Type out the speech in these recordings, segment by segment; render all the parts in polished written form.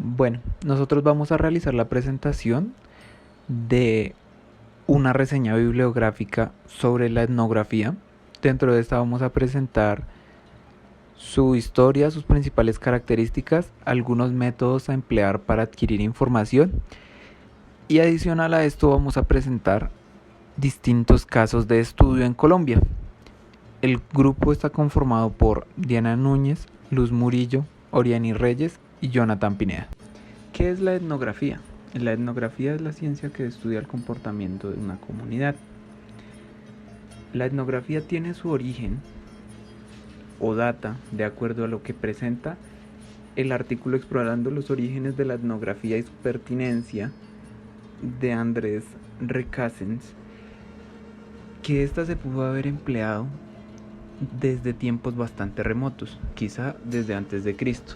Bueno, nosotros vamos a realizar la presentación de una reseña bibliográfica sobre la etnografía. Dentro de esta vamos a presentar su historia, sus principales características, algunos métodos a emplear para adquirir información y adicional a esto vamos a presentar distintos casos de estudio en Colombia. El grupo está conformado por Diana Núñez, Luz Murillo, Oriani Reyes y Jonathan Pineda. ¿Qué es la etnografía? La etnografía es la ciencia que estudia el comportamiento de una comunidad. La etnografía tiene su origen o data de acuerdo a lo que presenta el artículo explorando los orígenes de la etnografía y su pertinencia de Andrés Recasens, que ésta se pudo haber empleado desde tiempos bastante remotos, quizá desde antes de Cristo,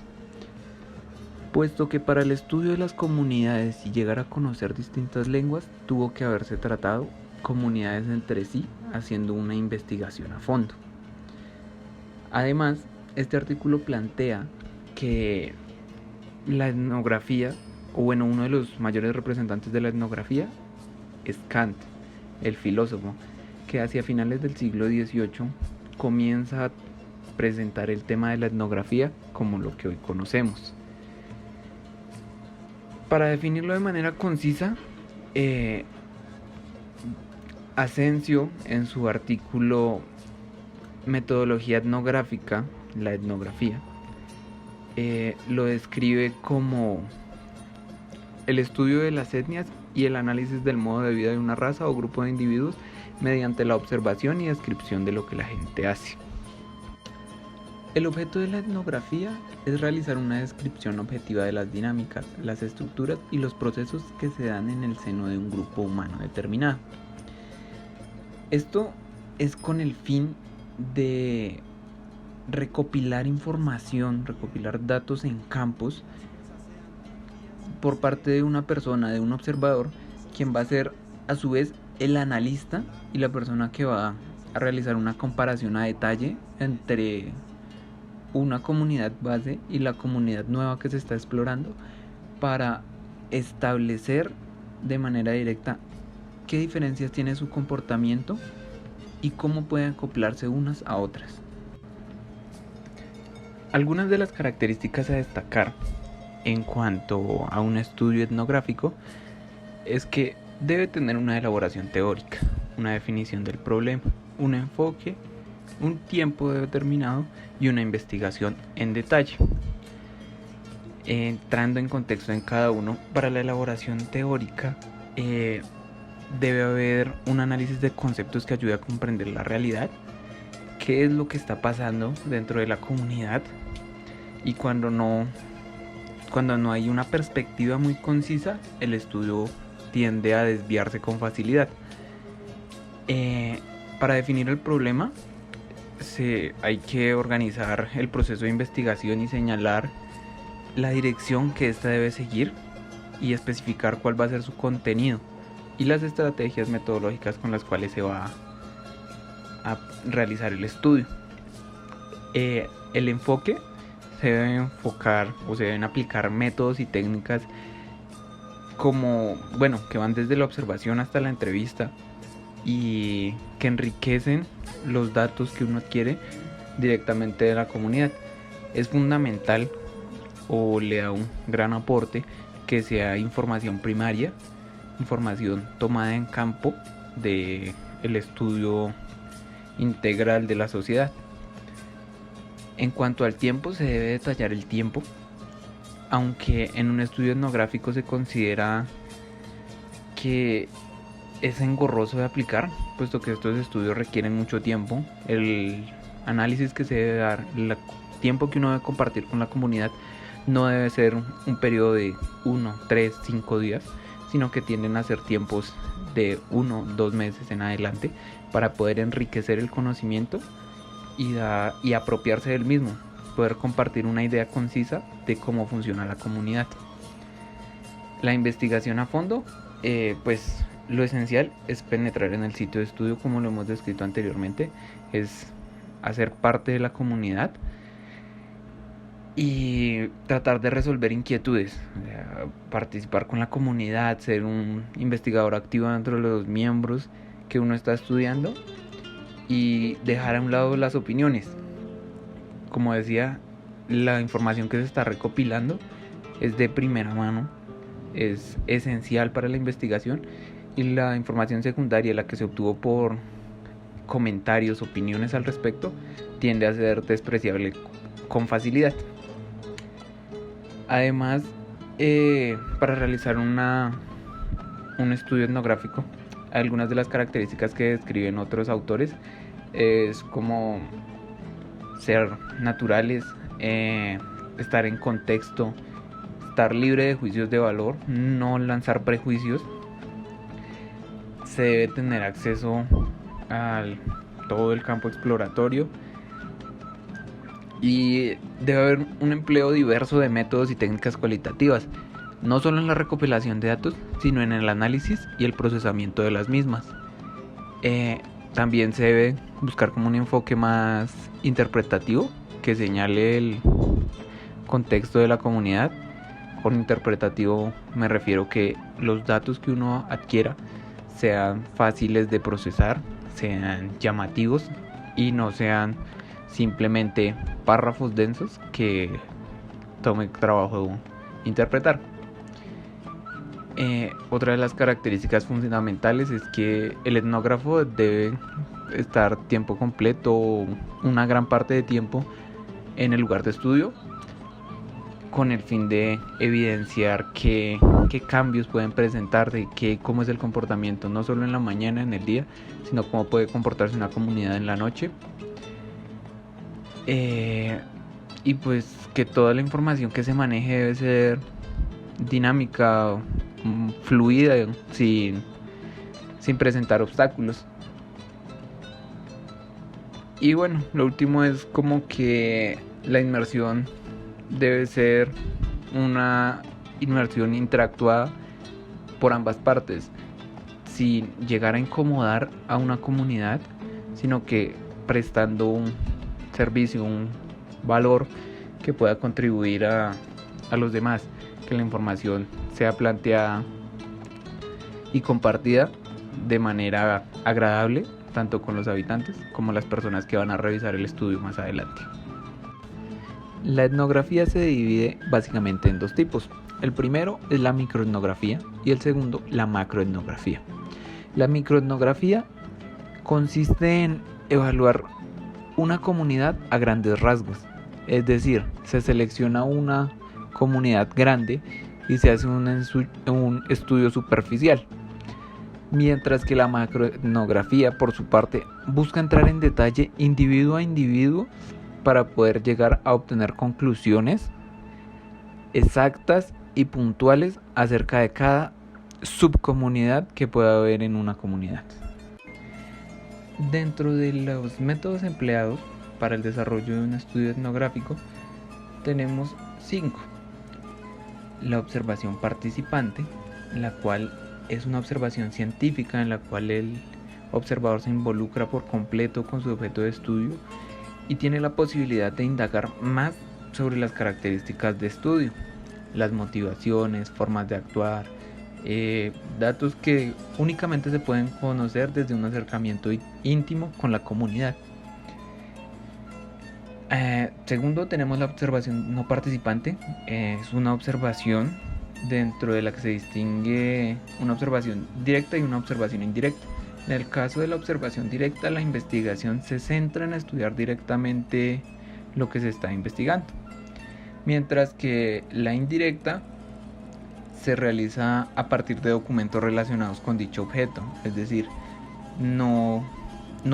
puesto que para el estudio de las comunidades y llegar a conocer distintas lenguas tuvo que haberse tratado comunidades entre sí haciendo una investigación a fondo. Además, este artículo plantea que la etnografía, o bueno, uno de los mayores representantes de la etnografía es Kant, el filósofo, que hacia finales del siglo XVIII comienza a presentar el tema de la etnografía como lo que hoy conocemos. Para definirlo de manera concisa, Asensio en su artículo Metodología etnográfica, la etnografía, lo describe como el estudio de las etnias y el análisis del modo de vida de una raza o grupo de individuos mediante la observación y descripción de lo que la gente hace. El objeto de la etnografía es realizar una descripción objetiva de las dinámicas, las estructuras y los procesos que se dan en el seno de un grupo humano determinado. Esto es con el fin de recopilar información, recopilar datos en campos por parte de una persona, de un observador, quien va a ser a su vez el analista y la persona que va a realizar una comparación a detalle entre una comunidad base y la comunidad nueva que se está explorando para establecer de manera directa qué diferencias tiene su comportamiento y cómo pueden acoplarse unas a otras. Algunas de las características a destacar en cuanto a un estudio etnográfico es que debe tener una elaboración teórica, una definición del problema, un enfoque, un tiempo determinado y una investigación en detalle. Entrando en contexto en cada uno, para la elaboración teórica debe haber un análisis de conceptos que ayude a comprender la realidad, qué es lo que está pasando dentro de la comunidad, y cuando no hay una perspectiva muy concisa, el estudio tiende a desviarse con facilidad. Para definir el problema, hay que organizar el proceso de investigación y señalar la dirección que ésta debe seguir y especificar cuál va a ser su contenido y las estrategias metodológicas con las cuales se va a realizar el estudio. El enfoque se debe enfocar o se deben aplicar métodos y técnicas que van desde la observación hasta la entrevista y que enriquecen los datos que uno adquiere directamente de la comunidad. Es fundamental o le da un gran aporte que sea información primaria, información tomada en campo del estudio integral de la sociedad. En cuanto al tiempo, se debe detallar el tiempo, aunque en un estudio etnográfico se considera que es engorroso de aplicar, puesto que estos estudios requieren mucho tiempo. El análisis que se debe dar, el tiempo que uno debe compartir con la comunidad, no debe ser un periodo de 1, 3, 5 días, sino que tienden a ser tiempos de 1, 2 meses en adelante para poder enriquecer el conocimiento y apropiarse del mismo, poder compartir una idea concisa de cómo funciona la comunidad. La investigación a fondo, pues lo esencial es penetrar en el sitio de estudio, como lo hemos descrito anteriormente, es hacer parte de la comunidad y tratar de resolver inquietudes, participar con la comunidad, ser un investigador activo dentro de los miembros que uno está estudiando y dejar a un lado las opiniones. Como decía, la información que se está recopilando es de primera mano, es esencial para la investigación, y la información secundaria, la que se obtuvo por comentarios, opiniones al respecto, tiende a ser despreciable con facilidad. Además, para realizar un estudio etnográfico, algunas de las características que describen otros autores es como ser naturales, estar en contexto, estar libre de juicios de valor, no lanzar prejuicios. Se debe tener acceso a todo el campo exploratorio y debe haber un empleo diverso de métodos y técnicas cualitativas, no solo en la recopilación de datos, sino en el análisis y el procesamiento de las mismas. También se debe buscar como un enfoque más interpretativo que señale el contexto de la comunidad. Con interpretativo me refiero que los datos que uno adquiera sean fáciles de procesar, sean llamativos y no sean simplemente párrafos densos que tome trabajo interpretar. Otra de las características fundamentales es que el etnógrafo debe estar tiempo completo, una gran parte de tiempo en el lugar de estudio, con el fin de evidenciar qué cambios pueden presentarse, cómo es el comportamiento, no solo en la mañana, en el día, sino cómo puede comportarse una comunidad en la noche. Y pues que toda la información que se maneje debe ser dinámica, fluida, sin presentar obstáculos. Y bueno, lo último es como que la inmersión debe ser una inmersión interactuada por ambas partes, sin llegar a incomodar a una comunidad, sino que prestando un servicio, un valor que pueda contribuir a los demás, que la información sea planteada y compartida de manera agradable, tanto con los habitantes como las personas que van a revisar el estudio más adelante. La etnografía se divide básicamente en dos tipos. El primero es la microetnografía y el segundo la macroetnografía. La microetnografía consiste en evaluar una comunidad a grandes rasgos, es decir, se selecciona una comunidad grande y se hace un estudio superficial, mientras que la macroetnografía, por su parte, busca entrar en detalle individuo a individuo para poder llegar a obtener conclusiones exactas y puntuales acerca de cada subcomunidad que pueda haber en una comunidad. Dentro de los métodos empleados para el desarrollo de un estudio etnográfico tenemos 5. La observación participante, la cual es una observación científica en la cual el observador se involucra por completo con su objeto de estudio y tiene la posibilidad de indagar más sobre las características de estudio, las motivaciones, formas de actuar, datos que únicamente se pueden conocer desde un acercamiento íntimo con la comunidad. Segundo, tenemos la observación no participante. Es una observación dentro de la que se distingue una observación directa y una observación indirecta. En el caso de la observación directa, la investigación se centra en estudiar directamente lo que se está investigando, mientras que la indirecta se realiza a partir de documentos relacionados con dicho objeto, es decir, no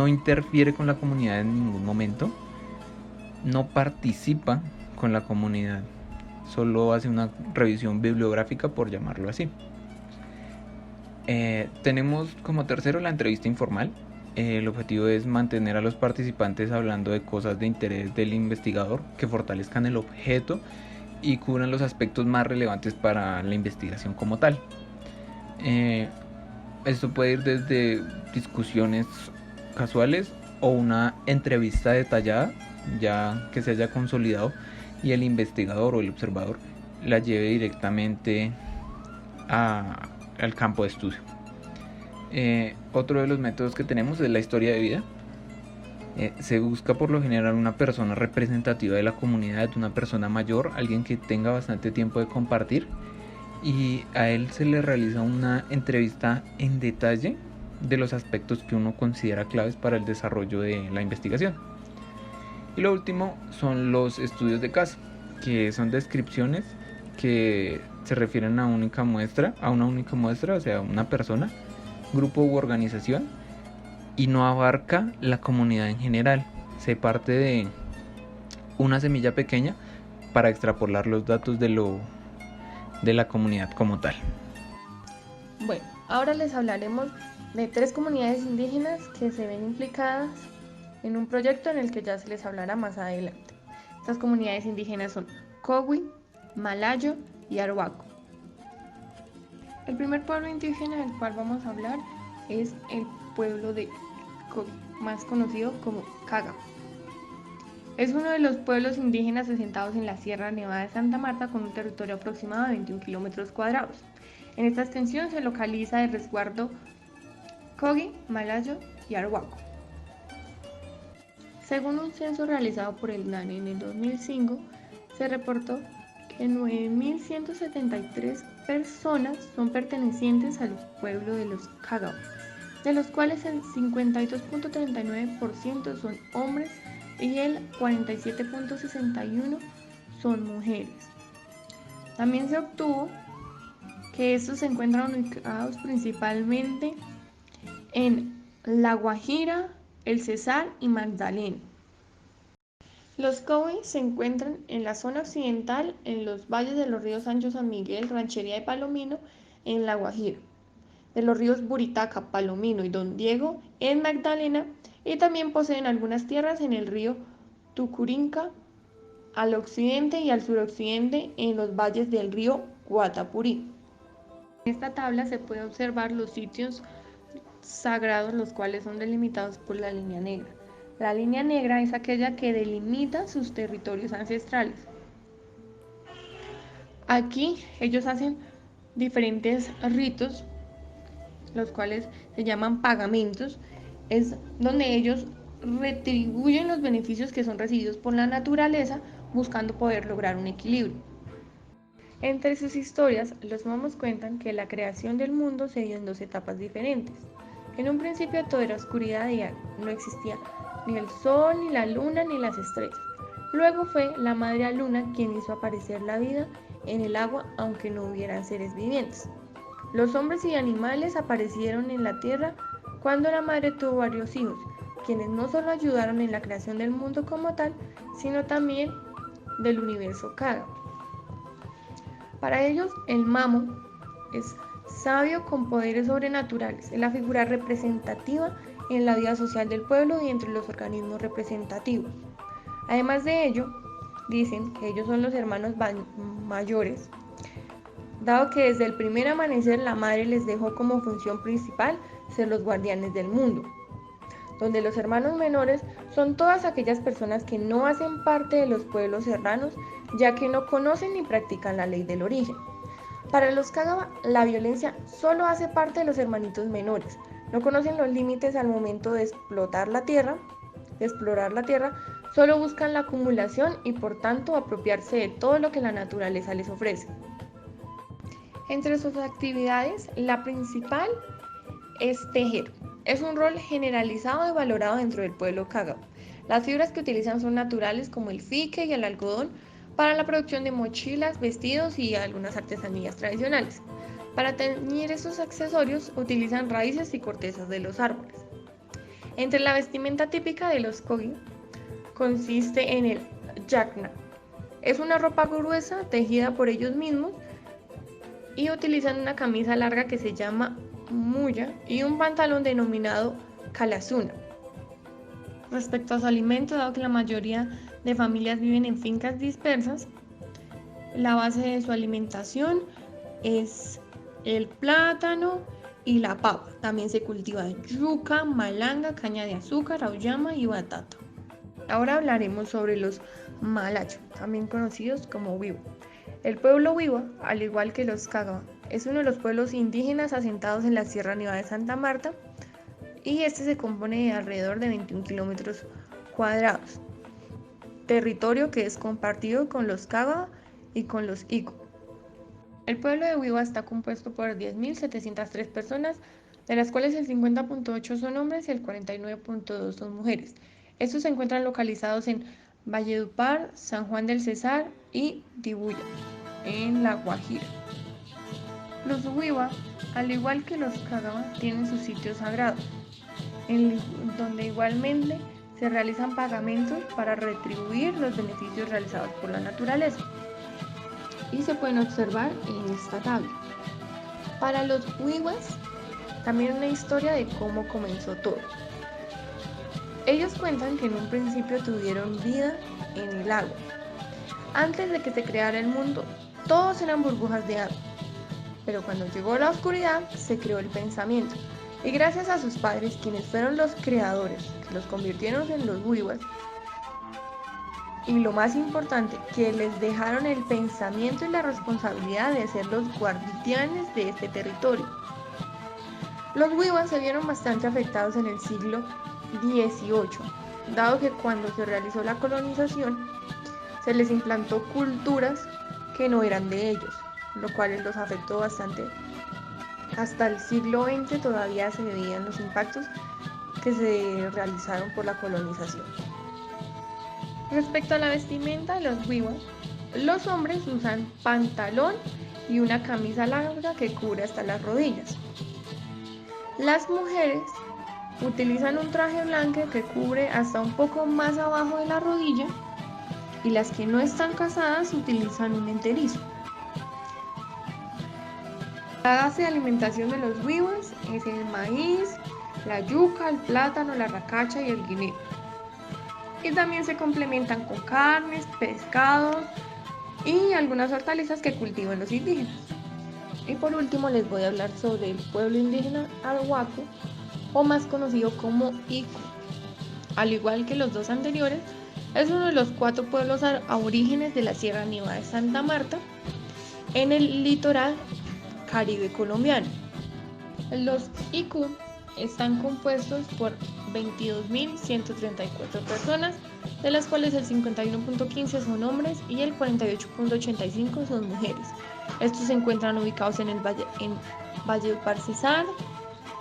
interfiere con la comunidad en ningún momento, no participa con la comunidad, solo hace una revisión bibliográfica, por llamarlo así. Tenemos como tercero la entrevista informal. El objetivo es mantener a los participantes hablando de cosas de interés del investigador que fortalezcan el objeto y cubran los aspectos más relevantes para la investigación como tal. Esto puede ir desde discusiones casuales o una entrevista detallada ya que se haya consolidado y el investigador o el observador la lleve directamente al campo de estudio. Otro de los métodos que tenemos es la historia de vida. Se busca por lo general una persona representativa de la comunidad, una persona mayor, alguien que tenga bastante tiempo de compartir, y a él se le realiza una entrevista en detalle de los aspectos que uno considera claves para el desarrollo de la investigación. Y lo último son los estudios de caso, que son descripciones que se refieren a una única muestra, o sea, una persona, grupo u organización, y no abarca la comunidad en general. Se parte de una semilla pequeña para extrapolar los datos de la comunidad como tal. Bueno, ahora les hablaremos de 3 comunidades indígenas que se ven implicadas en un proyecto en el que ya se les hablará más adelante. Estas comunidades indígenas son Cowi, Malayo y Arhuaco. El primer pueblo indígena del cual vamos a hablar es el pueblo de Cowi, más conocido como Caga. Es uno de los pueblos indígenas asentados en la Sierra Nevada de Santa Marta con un territorio aproximado de 21 kilómetros cuadrados. En esta extensión se localiza el resguardo Cowi, Malayo y Arhuaco. Según un censo realizado por el DANE en el 2005, se reportó que 9.173 personas son pertenecientes al pueblo de los Cagao, de los cuales el 52.39% son hombres y el 47.61% son mujeres. También se obtuvo que estos se encuentran ubicados principalmente en La Guajira, El Cesar y Magdalena. Los Cowi se encuentran en la zona occidental, en los valles de los ríos Ancho, San Miguel, Ranchería de Palomino, en La Guajira, de los ríos Buritaca, Palomino y Don Diego, en Magdalena, y también poseen algunas tierras en el río Tucurinca, al occidente y al suroccidente, en los valles del río Guatapurí. En esta tabla se puede observar los sitios sagrados, los cuales son delimitados por la línea negra. La línea negra es aquella que delimita sus territorios ancestrales. Aquí ellos hacen diferentes ritos, los cuales se llaman pagamentos, es donde ellos retribuyen los beneficios que son recibidos por la naturaleza, buscando poder lograr un equilibrio. Entre sus historias, los momos cuentan que la creación del mundo se dio en 2 etapas diferentes. En un principio todo era oscuridad y no existía ni el sol, ni la luna, ni las estrellas. Luego fue la madre luna quien hizo aparecer la vida en el agua, aunque no hubieran seres vivientes. Los hombres y animales aparecieron en la tierra cuando la madre tuvo varios hijos, quienes no solo ayudaron en la creación del mundo como tal, sino también del universo Caga. Para ellos, el mamo es sabio con poderes sobrenaturales, es la figura representativa en la vida social del pueblo y entre los organismos representativos. Además de ello, dicen que ellos son los hermanos mayores, dado que desde el primer amanecer la madre les dejó como función principal ser los guardianes del mundo, donde los hermanos menores son todas aquellas personas que no hacen parte de los pueblos serranos, ya que no conocen ni practican la ley del origen. Para los Cagaba, la violencia solo hace parte de los hermanitos menores, no conocen los límites al momento de explorar la tierra, solo buscan la acumulación y por tanto apropiarse de todo lo que la naturaleza les ofrece. Entre sus actividades, la principal es tejer. Es un rol generalizado y valorado dentro del pueblo Cagao. Las fibras que utilizan son naturales como el fique y el algodón para la producción de mochilas, vestidos y algunas artesanías tradicionales. Para teñir estos accesorios utilizan raíces y cortezas de los árboles. Entre la vestimenta típica de los Cowi consiste en el yacna. Es una ropa gruesa tejida por ellos mismos y utilizan una camisa larga que se llama muya y un pantalón denominado calazuna. Respecto a su alimento, dado que la mayoría de familias viven en fincas dispersas, la base de su alimentación es el plátano y la papa. También se cultiva yuca, malanga, caña de azúcar, auyama y batata. Ahora hablaremos sobre los Malacho, también conocidos como Wiwa. El pueblo Wiwa, al igual que los Cágaba, es uno de los pueblos indígenas asentados en la Sierra Nevada de Santa Marta y este se compone de alrededor de 21 kilómetros cuadrados, territorio que es compartido con los Cágaba y con los Iku. El pueblo de Wiwa está compuesto por 10.703 personas, de las cuales el 50.8 son hombres y el 49.2 son mujeres. Estos se encuentran localizados en Valledupar, San Juan del Cesar y Dibuya, en La Guajira. Los Wiwa, al igual que los Cágaba, tienen sus sitios sagrados, donde igualmente se realizan pagamentos para retribuir los beneficios realizados por la naturaleza. Y se pueden observar en esta tabla. Para los Wiwas, también una historia de cómo comenzó todo. Ellos cuentan que en un principio tuvieron vida en el agua. Antes de que se creara el mundo, todos eran burbujas de agua. Pero cuando llegó la oscuridad, se creó el pensamiento. Y gracias a sus padres, quienes fueron los creadores, que los convirtieron en los Wiwas, y lo más importante, que les dejaron el pensamiento y la responsabilidad de ser los guardianes de este territorio. Los Wiwas se vieron bastante afectados en el siglo XVIII, dado que cuando se realizó la colonización, se les implantó culturas que no eran de ellos, lo cual los afectó bastante. Hasta el siglo XX todavía se veían los impactos que se realizaron por la colonización. Respecto a la vestimenta de los Wiwas, los hombres usan pantalón y una camisa larga que cubre hasta las rodillas. Las mujeres utilizan un traje blanco que cubre hasta un poco más abajo de la rodilla y las que no están casadas utilizan un enterizo. La base de alimentación de los Wiwas es el maíz, la yuca, el plátano, la racacha y el guineo. Y también se complementan con carnes, pescados y algunas hortalizas que cultivan los indígenas. Y por último les voy a hablar sobre el pueblo indígena Arhuaco, o más conocido como Iku. Al igual que los dos anteriores, es uno de los 4 pueblos aborígenes de la Sierra Nevada de Santa Marta, en el litoral caribe colombiano. Los Iku están compuestos por 22.134 personas, de las cuales el 51.15 son hombres y el 48.85 son mujeres. Estos se encuentran ubicados en Valledupar Cesar,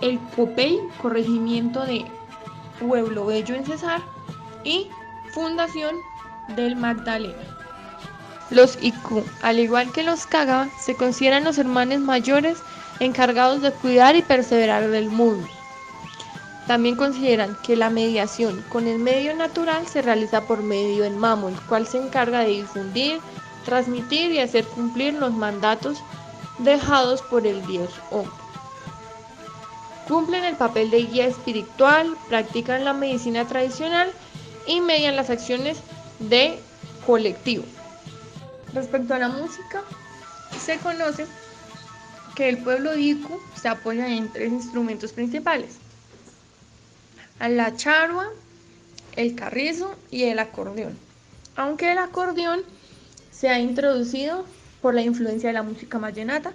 el Copey, corregimiento de Pueblo Bello en Cesar, y Fundación del Magdalena. Los Iku, al igual que los Cágaba, se consideran los hermanos mayores encargados de cuidar y perseverar del mundo. También consideran que la mediación con el medio natural se realiza por medio del mamo, el cual se encarga de difundir, transmitir y hacer cumplir los mandatos dejados por el dios hombre. Cumplen el papel de guía espiritual, practican la medicina tradicional y median las acciones de colectivo. Respecto a la música, se conoce que el pueblo de Iku se apoya en 3 instrumentos principales: la charua, el carrizo y el acordeón. Aunque el acordeón se ha introducido por la influencia de la música vallenata,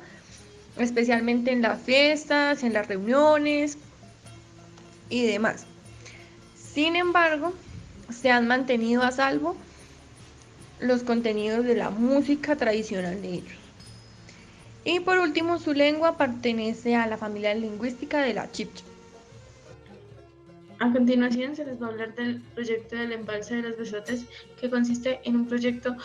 especialmente en las fiestas, en las reuniones y demás. Sin embargo, se han mantenido a salvo los contenidos de la música tradicional de ellos. Y por último, su lengua pertenece a la familia lingüística de la chibcha. A continuación se les va a hablar del proyecto del embalse de los Besotes, que consiste en un proyecto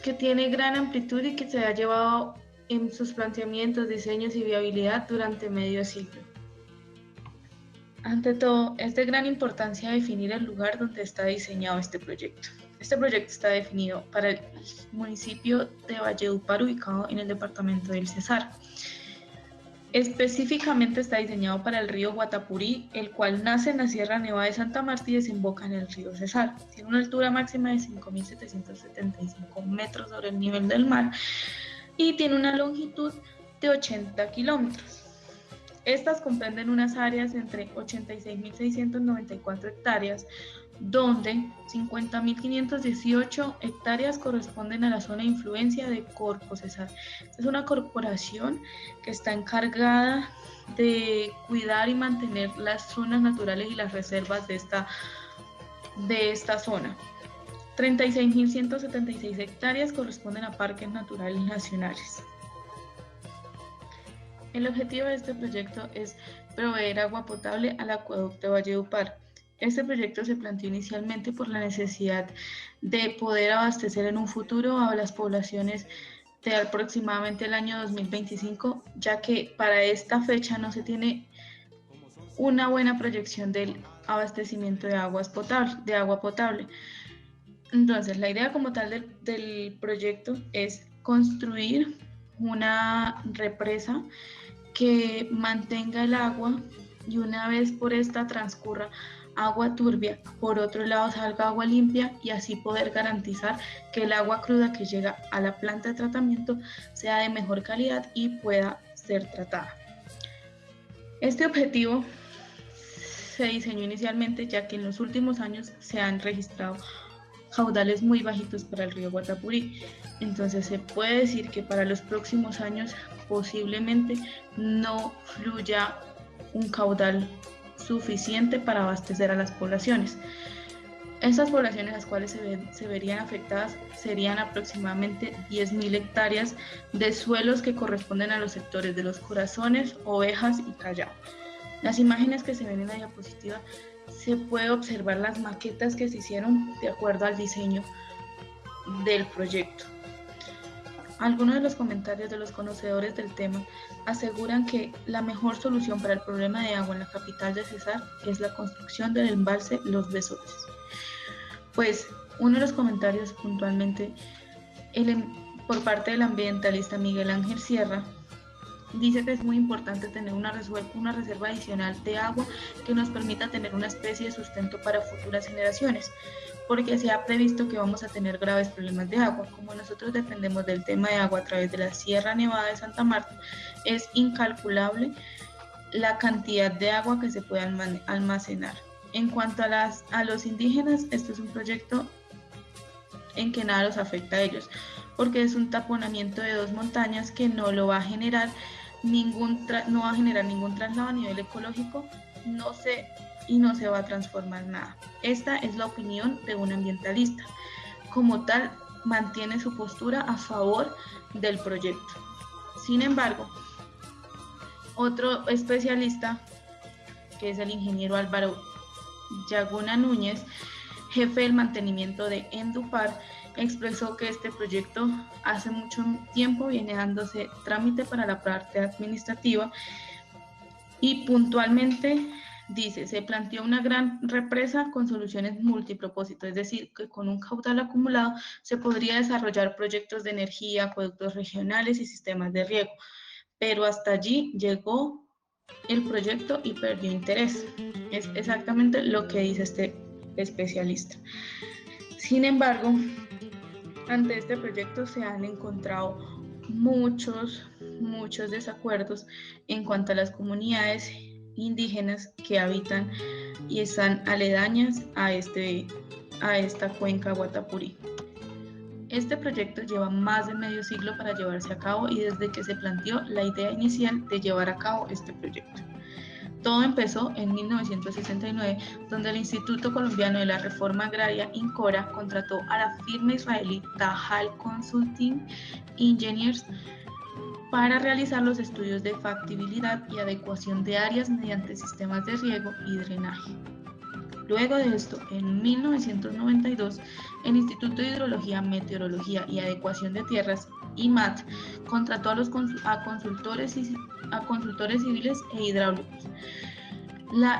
que tiene gran amplitud y que se ha llevado en sus planteamientos, diseños y viabilidad durante medio siglo. Ante todo, es de gran importancia definir el lugar donde está diseñado este proyecto. Este proyecto está definido para el municipio de Valledupar, ubicado en el departamento del Cesar. Específicamente está diseñado para el río Guatapurí, el cual nace en la Sierra Nevada de Santa Marta y desemboca en el río Cesar. Tiene una altura máxima de 5.775 metros sobre el nivel del mar y tiene una longitud de 80 kilómetros. Estas comprenden unas áreas entre 86.694 hectáreas, donde 50.518 hectáreas corresponden a la zona de influencia de Corpo Cesar. Esta es una corporación que está encargada de cuidar y mantener las zonas naturales y las reservas de esta zona. 36.176 hectáreas corresponden a parques naturales nacionales. El objetivo de este proyecto es proveer agua potable al acueducto Valledupar. Este proyecto se planteó inicialmente por la necesidad de poder abastecer en un futuro a las poblaciones de aproximadamente el año 2025, ya que para esta fecha no se tiene una buena proyección del abastecimiento de agua potable. Entonces, la idea como tal del proyecto es construir una represa que mantenga el agua y una vez por esta transcurra agua turbia, por otro lado salga agua limpia y así poder garantizar que el agua cruda que llega a la planta de tratamiento sea de mejor calidad y pueda ser tratada. Este objetivo se diseñó inicialmente ya que en los últimos años se han registrado caudales muy bajitos para el río Guatapurí. Entonces se puede decir que para los próximos años posiblemente no fluya un caudal suficiente para abastecer a las poblaciones. Estas poblaciones las cuales se verían afectadas serían aproximadamente 10.000 hectáreas de suelos que corresponden a los sectores de Los Corazones, Ovejas y Callao. Las imágenes que se ven en la diapositiva se puede observar las maquetas que se hicieron de acuerdo al diseño del proyecto. Algunos de los comentarios de los conocedores del tema aseguran que la mejor solución para el problema de agua en la capital de Cesar es la construcción del embalse Los Besores. Pues uno de los comentarios puntualmente por parte del ambientalista Miguel Ángel Sierra dice que es muy importante tener una reserva adicional de agua que nos permita tener una especie de sustento para futuras generaciones, porque se ha previsto que vamos a tener graves problemas de agua. Como nosotros dependemos del tema de agua a través de la Sierra Nevada de Santa Marta, es incalculable la cantidad de agua que se puede almacenar. En cuanto a los indígenas, esto es un proyecto en que nada los afecta a ellos, porque es un taponamiento de dos montañas que no va a generar ningún traslado a nivel ecológico, no se va a transformar nada. Esta es la opinión de un ambientalista. Como tal, mantiene su postura a favor del proyecto. Sin embargo, otro especialista, que es el ingeniero Álvaro Yaguna Núñez, jefe del mantenimiento de Endupar, expresó que este proyecto hace mucho tiempo viene dándose trámite para la parte administrativa y puntualmente dice, se planteó una gran represa con soluciones multipropósito, es decir, que con un caudal acumulado se podría desarrollar proyectos de energía, acueductos regionales y sistemas de riego, pero hasta allí llegó el proyecto y perdió interés. Es exactamente lo que dice este especialista. Sin embargo, ante este proyecto se han encontrado muchos desacuerdos en cuanto a las comunidades indígenas que habitan y están aledañas a esta cuenca Guatapurí. Este proyecto lleva más de medio siglo para llevarse a cabo y desde que se planteó la idea inicial de llevar a cabo este proyecto. Todo empezó en 1969, donde el Instituto Colombiano de la Reforma Agraria, INCORA, contrató a la firma israelí Tahal Consulting Engineers para realizar los estudios de factibilidad y adecuación de áreas mediante sistemas de riego y drenaje. Luego de esto, en 1992, el Instituto de Hidrología, Meteorología y Adecuación de Tierras, IMAT, contrató a consultores civiles e hidráulicos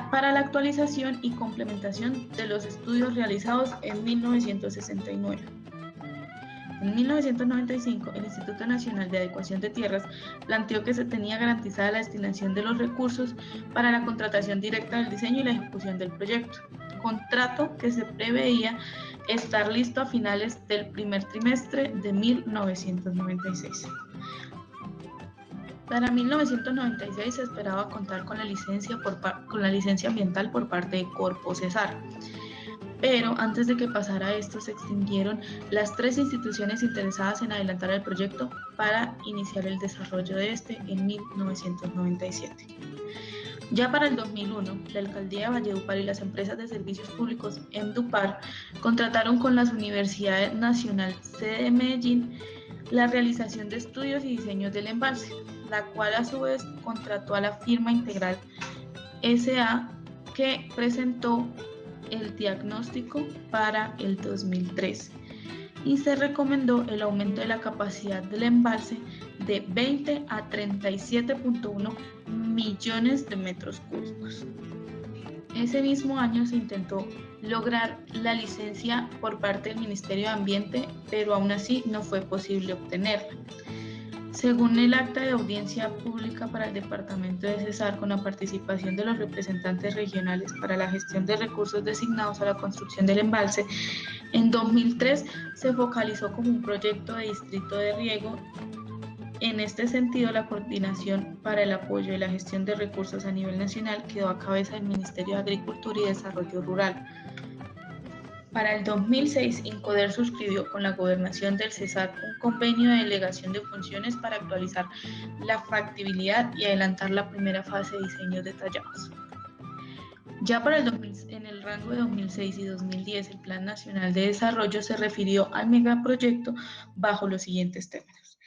para la actualización y complementación de los estudios realizados en 1969. En 1995, el Instituto Nacional de Adecuación de Tierras planteó que se tenía garantizada la destinación de los recursos para la contratación directa del diseño y la ejecución del proyecto, contrato que se preveía estar listo a finales del primer trimestre de 1996. Para 1996 se esperaba contar con la licencia ambiental por parte de Corpo Cesar. Pero antes de que pasara esto, se extinguieron las 3 instituciones interesadas en adelantar el proyecto para iniciar el desarrollo de este en 1997. Ya para el 2001, la Alcaldía de Valledupar y las empresas de servicios públicos Endupar contrataron con la Universidad Nacional sede de Medellín la realización de estudios y diseños del embalse, la cual a su vez contrató a la firma Integral S.A. que presentó el diagnóstico para el 2003 y se recomendó el aumento de la capacidad del embalse de 20 a 37.1 millones de metros cúbicos. Ese mismo año se intentó lograr la licencia por parte del Ministerio de Ambiente, pero aún así no fue posible obtenerla. Según el acta de audiencia pública para el departamento de Cesar, con la participación de los representantes regionales para la gestión de recursos designados a la construcción del embalse, en 2003 se focalizó como un proyecto de distrito de riego. En este sentido, la coordinación para el apoyo y la gestión de recursos a nivel nacional quedó a cabeza del Ministerio de Agricultura y Desarrollo Rural. Para el 2006, Incoder suscribió con la Gobernación del Cesar un convenio de delegación de funciones para actualizar la factibilidad y adelantar la primera fase de diseños detallados. Ya para el 2000, en el rango de 2006 y 2010, el Plan Nacional de Desarrollo se refirió al megaproyecto bajo los siguientes términos.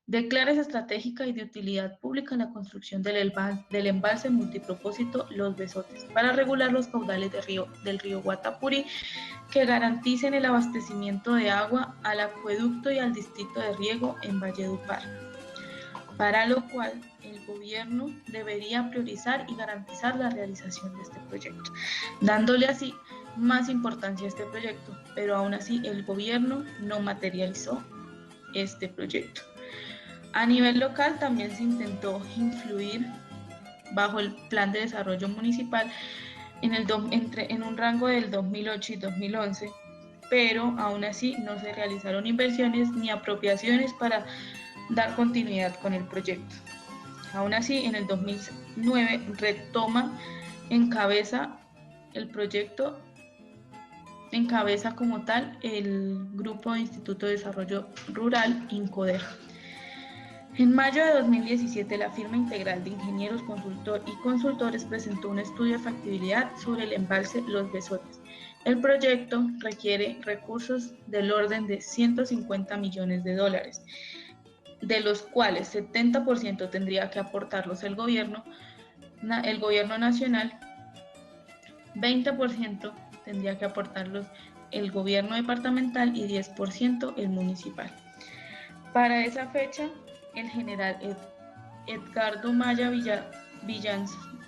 Declara estratégica y de utilidad pública la construcción del embalse multipropósito Los Besotes para regular los caudales del río Guatapurí que garanticen el abastecimiento de agua al acueducto y al distrito de riego en Valledupar, para lo cual el gobierno debería priorizar y garantizar la realización de este proyecto, dándole así más importancia a este proyecto, pero aún así el gobierno no materializó este proyecto. A nivel local también se intentó influir bajo el Plan de Desarrollo Municipal en un rango del 2008 y 2011, pero aún así no se realizaron inversiones ni apropiaciones para dar continuidad con el proyecto. Aún así, en el 2009 encabeza el proyecto, encabeza como tal el Grupo de Instituto de Desarrollo Rural, Incoder. En mayo de 2017, la firma Integral de Ingenieros y Consultores presentó un estudio de factibilidad sobre el embalse Los Besotes. El proyecto requiere recursos del orden de $150 millones, de los cuales 70% tendría que aportarlos el gobierno nacional, 20% tendría que aportarlos el gobierno departamental y 10% el municipal. Para esa fecha, el general Edgardo Maya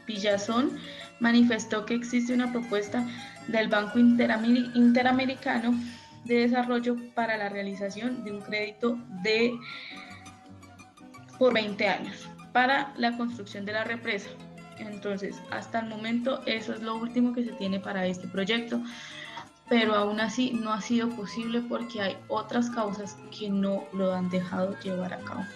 Villazón manifestó que existe una propuesta del Banco Interamericano de Desarrollo para la realización de un crédito por 20 años para la construcción de la represa. Entonces, hasta el momento, eso es lo último que se tiene para este proyecto, pero aún así no ha sido posible porque hay otras causas que no lo han dejado llevar a cabo.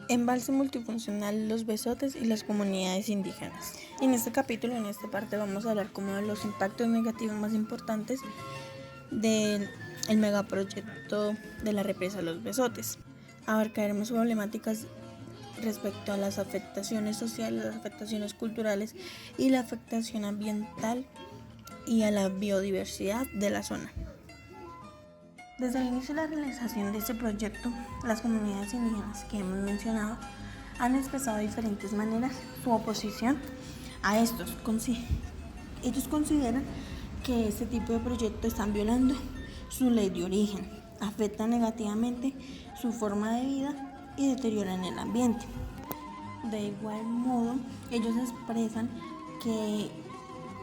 Embalse multifuncional, los besotes y las comunidades indígenas. En este capítulo, en esta parte, vamos a hablar como de los impactos negativos más importantes del megaproyecto de la represa Los Besotes. Abarcaremos problemáticas respecto a las afectaciones sociales, las afectaciones culturales y la afectación ambiental y a la biodiversidad de la zona. Desde el inicio de la realización de este proyecto, las comunidades indígenas que hemos mencionado han expresado de diferentes maneras su oposición a estos. Ellos consideran que este tipo de proyectos están violando su ley de origen, afectan negativamente su forma de vida y deterioran el ambiente. De igual modo, ellos expresan que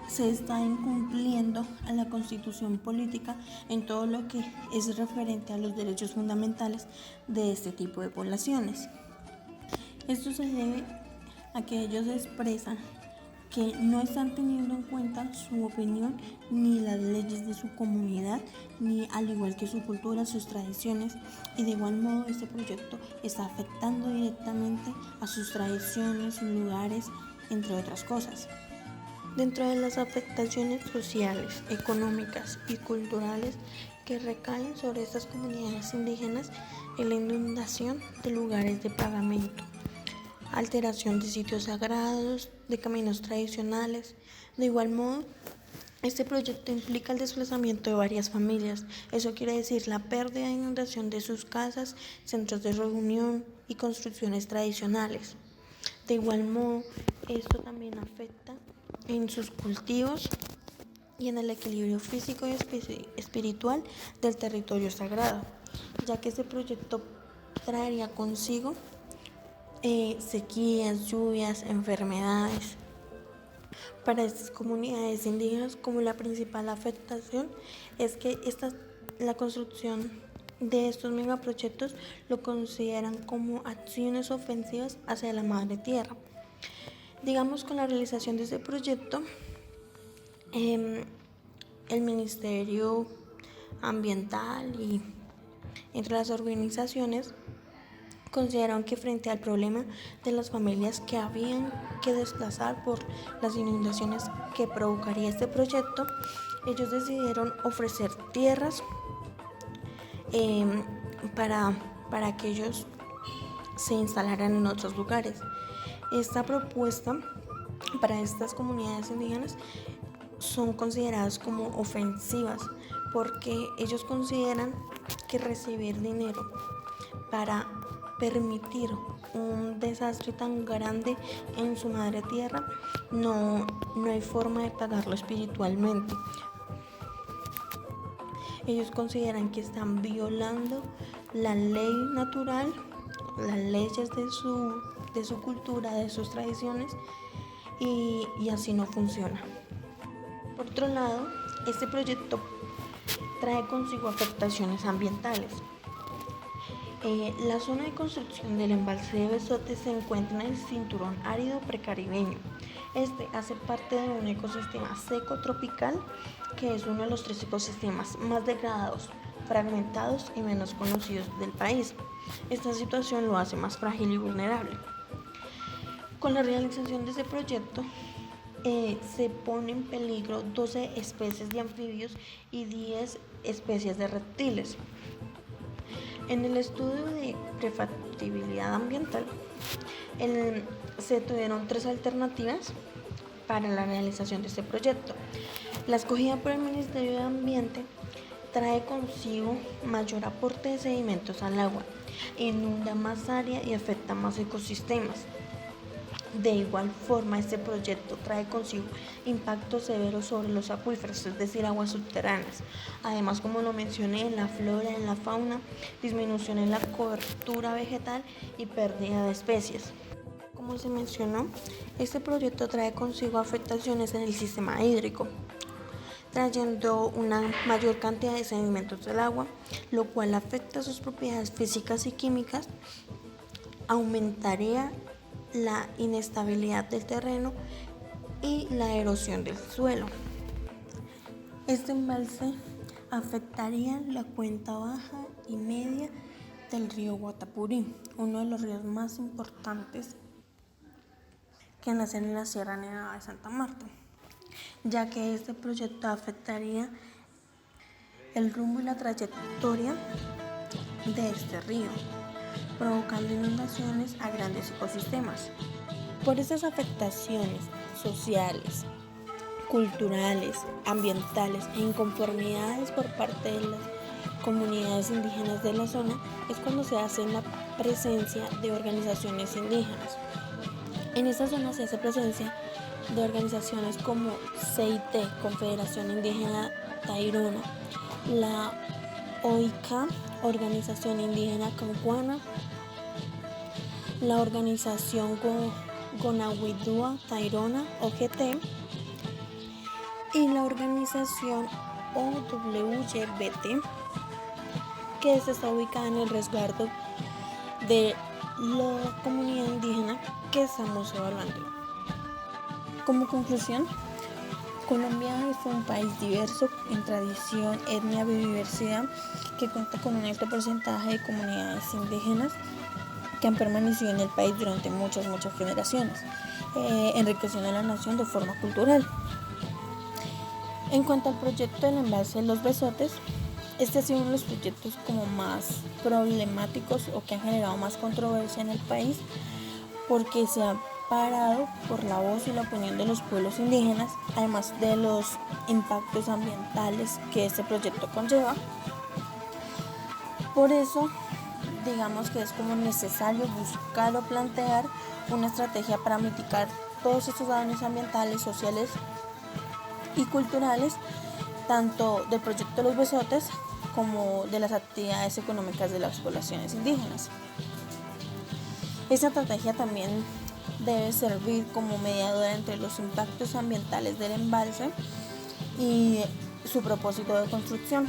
se está incumpliendo a la Constitución política en todo lo que es referente a los derechos fundamentales de este tipo de poblaciones. Esto se debe a que ellos expresan que no están teniendo en cuenta su opinión ni las leyes de su comunidad, ni al igual que su cultura, sus tradiciones, y de igual modo este proyecto está afectando directamente a sus tradiciones, sus lugares, entre otras cosas. Dentro de las afectaciones sociales, económicas y culturales que recaen sobre estas comunidades indígenas es la inundación de lugares de pagamento, alteración de sitios sagrados, de caminos tradicionales. De igual modo, este proyecto implica el desplazamiento de varias familias. Eso quiere decir la pérdida e inundación de sus casas, centros de reunión y construcciones tradicionales. De igual modo, esto también afecta en sus cultivos y en el equilibrio físico y espiritual del territorio sagrado, ya que este proyecto traería consigo sequías, lluvias, enfermedades. Para estas comunidades indígenas, como la principal afectación es que la construcción de estos megaproyectos lo consideran como acciones ofensivas hacia la madre tierra. Digamos, con la realización de este proyecto, el Ministerio Ambiental y entre las organizaciones consideraron que frente al problema de las familias que habían que desplazar por las inundaciones que provocaría este proyecto, ellos decidieron ofrecer tierras para que ellos se instalaran en otros lugares. Esta propuesta para estas comunidades indígenas son consideradas como ofensivas porque ellos consideran que recibir dinero para permitir un desastre tan grande en su madre tierra no hay forma de pagarlo espiritualmente. Ellos consideran que están violando la ley natural, las leyes de su cultura, de sus tradiciones, y así no funciona. Por otro lado, este proyecto trae consigo afectaciones ambientales. La zona de construcción del embalse de Bezote se encuentra en el cinturón árido precaribeño. Este hace parte de un ecosistema seco tropical que es uno de los 3 ecosistemas más degradados, fragmentados y menos conocidos del país. Esta situación lo hace más frágil y vulnerable. Con la realización de este proyecto se pone en peligro 12 especies de anfibios y 10 especies de reptiles. En el estudio de prefactibilidad ambiental se tuvieron 3 alternativas para la realización de este proyecto. La escogida por el Ministerio de Ambiente trae consigo mayor aporte de sedimentos al agua, inunda más área y afecta más ecosistemas. De igual forma, este proyecto trae consigo impactos severos sobre los acuíferos, es decir, aguas subterráneas. Además, como lo mencioné, en la flora, en la fauna, disminución en la cobertura vegetal y pérdida de especies. Como se mencionó, este proyecto trae consigo afectaciones en el sistema hídrico, trayendo una mayor cantidad de sedimentos del agua, lo cual afecta sus propiedades físicas y químicas, aumentaría la inestabilidad del terreno y la erosión del suelo. Este embalse afectaría la cuenca baja y media del río Guatapurí, uno de los ríos más importantes que nacen en la Sierra Nevada de Santa Marta, ya que este proyecto afectaría el rumbo y la trayectoria de este río, provocando inundaciones a grandes ecosistemas. Por estas afectaciones sociales, culturales, ambientales e inconformidades por parte de las comunidades indígenas de la zona es cuando se hace la presencia de organizaciones indígenas. En esta zona se hace presencia de organizaciones como CIT, Confederación Indígena Tairona, la OICA, Organización Indígena Cancuana, la Organización Gonawidua Tairona, OGT, y la Organización OWYBT, que está ubicada en el resguardo de la comunidad indígena que estamos evaluando. Como conclusión, Colombia es un país diverso en tradición, etnia y biodiversidad, que cuenta con un alto porcentaje de comunidades indígenas que han permanecido en el país durante muchas generaciones. enriqueciendo a la nación de forma cultural. En cuanto al proyecto del embalse de Los Besotes, este ha sido uno de los proyectos como más problemáticos o que han generado más controversia en el país, porque se ha parado por la voz y la opinión de los pueblos indígenas, además de los impactos ambientales que este proyecto conlleva. Por eso, digamos que es como necesario buscar o plantear una estrategia para mitigar todos estos daños ambientales, sociales y culturales, tanto del proyecto de Los Besotes como de las actividades económicas de las poblaciones indígenas. Esta estrategia también debe servir como mediadora entre los impactos ambientales del embalse y su propósito de construcción.